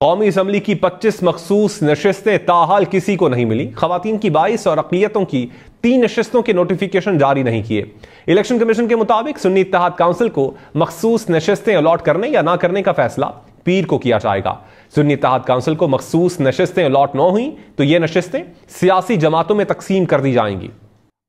कौमी असम्बली की 25 मखसूस नशिस्तें ताहाल किसी को नहीं मिली। खवातीन की 22 और अक़लियतों की 3 नशिस्तों के नोटिफिकेशन जारी नहीं किए। इलेक्शन कमीशन के मुताबिक सुन्नी इत्तेहाद काउंसिल को मखसूस नशिस्तें अलॉट करने या ना करने का फैसला पीर को किया जाएगा। सुन्नी इत्तेहाद काउंसिल को मखसूस नशिस्तें अलॉट न हुई तो ये नशिस्तें सियासी जमातों में तकसीम कर दी जाएंगी।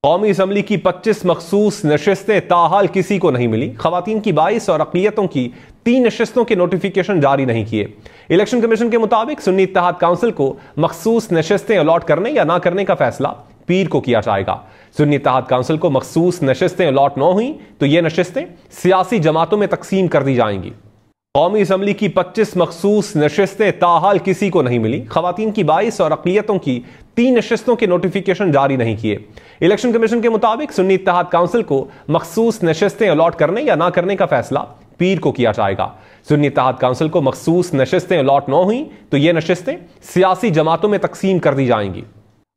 कौमी असम्बली की 25 मखसूस नशिस्तें ताहाल किसी को नहीं मिली। खवातीन की 22 और अक़लियतों की 3 नशिस्तों के नोटिफिकेशन जारी नहीं किए। इलेक्शन कमीशन के मुताबिक सुन्नी इत्तेहाद काउंसिल को मखसूस नशिस्तें अलॉट करने या ना करने का फैसला पीर को किया जाएगा। सुन्नी इत्तेहाद काउंसिल को मखसूस नशिस्तें अलॉट न हुई तो ये नशिस्तें सियासी जमातों में तकसीम कर दी जाएंगी। कौमी असम्बली की 25 मखसूस नशिस्तें ताहाल किसी को नहीं मिली। खवातीन की 22 और अक़लियतों की 3 नशिस्तों के नोटिफिकेशन जारी नहीं किए। इलेक्शन कमीशन के मुताबिक सुन्नी इत्तेहाद काउंसिल को मखसूस नशिस्तें अलॉट करने या ना करने का फैसला पीर को किया जाएगा। सुन्नी इत्तेहाद काउंसिल को मखसूस नशिस्तें अलॉट न हुई तो ये नशिस्तें सियासी जमातों में तकसीम कर दी जाएंगी।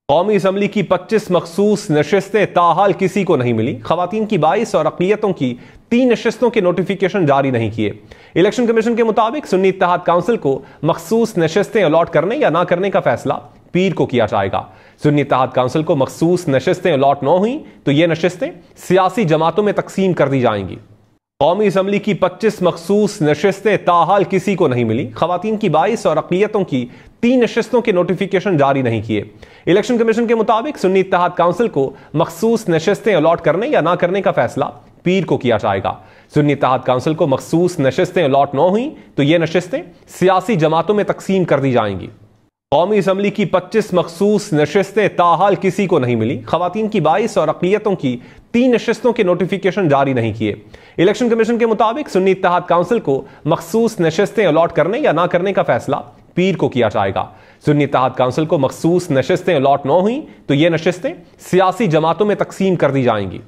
कौमी असम्बली की 25 मखसूस नशिस्तें ताहाल किसी को नहीं मिली। खवातीन की 22 और अक़लियतों की 3 नशिस्तों के नोटिफिकेशन जारी नहीं किए। इलेक्शन कमीशन के मुताबिक सुन्नी इत्तेहाद काउंसिल को मखसूस नशिस्तें अलॉट करने या ना करने का फैसला पीर को किया जाएगा। सुन्नी इत्तेहाद काउंसिल को मखसूस नशिस्तें अलॉट न हुई तो ये नशिस्तें सियासी जमातों में तकसीम कर दी जाएंगी। कौमी असम्बली की 25 मखसूस नशिस्तें ताहाल किसी को नहीं मिली। खवातीन की 22 और अक़लियतों की 3 नशिस्तों के नोटिफिकेशन जारी नहीं किए। इलेक्शन कमीशन के मुताबिक सुन्नी इत्तेहाद काउंसिल को मखसूस नशिस्तें अलॉट करने या ना करने का फैसला पीर को किया जाएगा। सुन्नी इत्तेहाद काउंसिल को मखसूस नशिस्तें अलॉट न हुई तो ये नशिस्तें सियासी जमातों में तकसीम कर दी जाएंगी। कौमी असम्बली की 25 मखसूस नशिस्तें ताहाल किसी को नहीं मिली। खवातीन की 22 और अक़लियतों की 3 नशिस्तों के नोटिफिकेशन जारी नहीं किए। इलेक्शन कमीशन के मुताबिक सुन्नी इत्तेहाद काउंसिल को मखसूस नशिस्तें अलॉट करने या ना करने का फैसला पीर को किया जाएगा। सुन्नी इत्तेहाद काउंसिल को मखसूस नशिस्तें अलॉट न हुई तो ये नशिस्तें सियासी जमातों में तकसीम कर दी जाएंगी।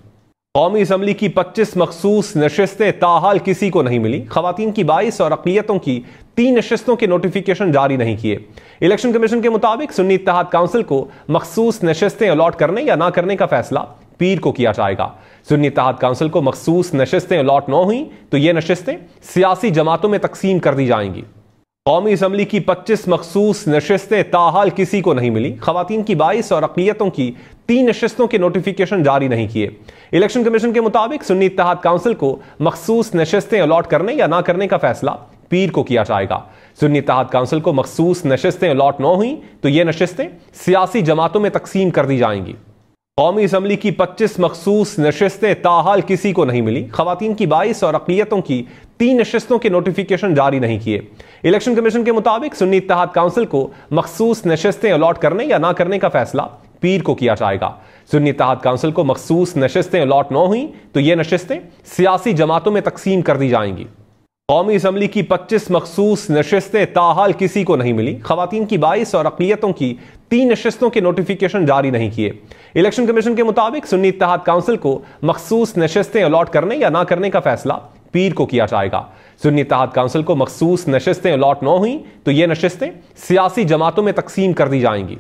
कौमी असम्बली की 25 मखसूस नशिस्तें ताहाल किसी को नहीं मिली। खवातीन की 22 और अक़लियतों की 3 नशिस्तों के नोटिफिकेशन जारी नहीं किए। इलेक्शन कमीशन के मुताबिक सुन्नी इत्तेहाद काउंसिल को मखसूस नशिस्तें अलॉट करने या ना करने का फैसला पीर को किया जाएगा। सुन्नी इत्तेहाद काउंसिल को मखसूस नशिस्तें अलॉट न हुई तो ये नशिस्तें सियासी जमातों में तकसीम कर दी जाएंगी। कौमी असम्बली की 25 मखसूस नशिस्तें ताहाल किसी को नहीं मिली। खवातीन की 22 और अक़लियतों की 3 नशिस्तों के नोटिफिकेशन जारी नहीं किए। इलेक्शन कमीशन के मुताबिक सुन्नी इत्तेहाद काउंसिल को मखसूस नशिस्तें अलॉट करने या ना करने का फैसला पीर को किया जाएगा। सुन्नी इत्तेहाद काउंसिल को मखसूस नशिस्तें अलॉट न हुई तो ये नशिस्तें सियासी जमातों में तकसीम कर दी जाएंगी। कौमी असम्बली की 25 मखसूस नशिस्तें ताहाल किसी को नहीं मिली। खवातीन की 22 और अक़लियतों की 3 नशिस्तों के नोटिफिकेशन जारी नहीं किए। इलेक्शन कमीशन के मुताबिक सुन्नी इत्तेहाद काउंसिल को मखसूस नशिस्तें अलॉट करने या ना करने का फैसला पीर को किया जाएगा। सुन्नी इत्तेहाद काउंसिल को मखसूस नशिस्तें अलॉट न हुई तो ये नशिस्तें सियासी जमातों में तकसीम कर दी जाएंगी। कौमी असम्बली की 25 मखसूस नशिस्तें ताहाल किसी को नहीं मिली। खवातीन की 22 और अक़लियतों की 3 नशिस्तों के नोटिफिकेशन जारी नहीं किए। इलेक्शन कमीशन के मुताबिक सुन्नी इत्तेहाद काउंसिल को मखसूस नशिस्तें अलॉट करने या ना करने का फैसला पीर को किया जाएगा। सुन्नी इत्तेहाद काउंसिल को मखसूस नशिस्तें अलॉट न हुई तो ये नशिस्तें सियासी जमातों में तकसीम कर दी जाएंगी।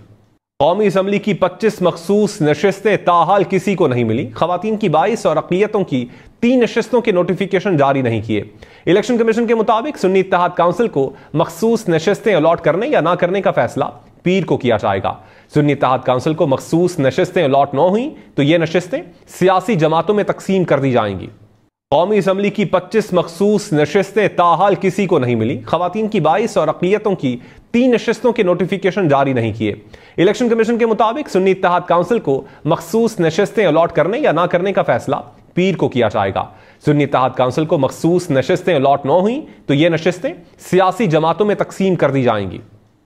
कौमी असम्बली की 25 मखसूस नशिस्तें ताहाल किसी को नहीं मिली। खवातीन की 22 और अक़लियतों की 3 नशिस्तों के नोटिफिकेशन जारी नहीं किए। इलेक्शन कमीशन के मुताबिक सुन्नी इत्तेहाद काउंसिल को मखसूस नशिस्तें अलॉट करने या ना करने का फैसला पीर को किया जाएगा। सुन्नी इत्तेहाद काउंसिल को मखसूस नशिस्तें अलॉट न हुई तो ये नशिस्तें सियासी जमातों में तकसीम कर दी जाएंगी। कौमी असम्बली की 25 मखसूस नशिस्तें ताहाल किसी को नहीं मिली। खवातीन की 22 और अक़लियतों की 3 नशिस्तों के नोटिफिकेशन जारी नहीं किए। इलेक्शन कमीशन के मुताबिक सुन्नी इत्तेहाद काउंसिल को मखसूस नशिस्तें अलॉट करने या ना करने का फैसला पीर को किया जाएगा। सुन्नी इत्तेहाद काउंसिल को मखसूस नशिस्तें अलॉट न हुई तो ये नशिस्तें सियासी जमातों में तकसीम कर दी जाएंगी।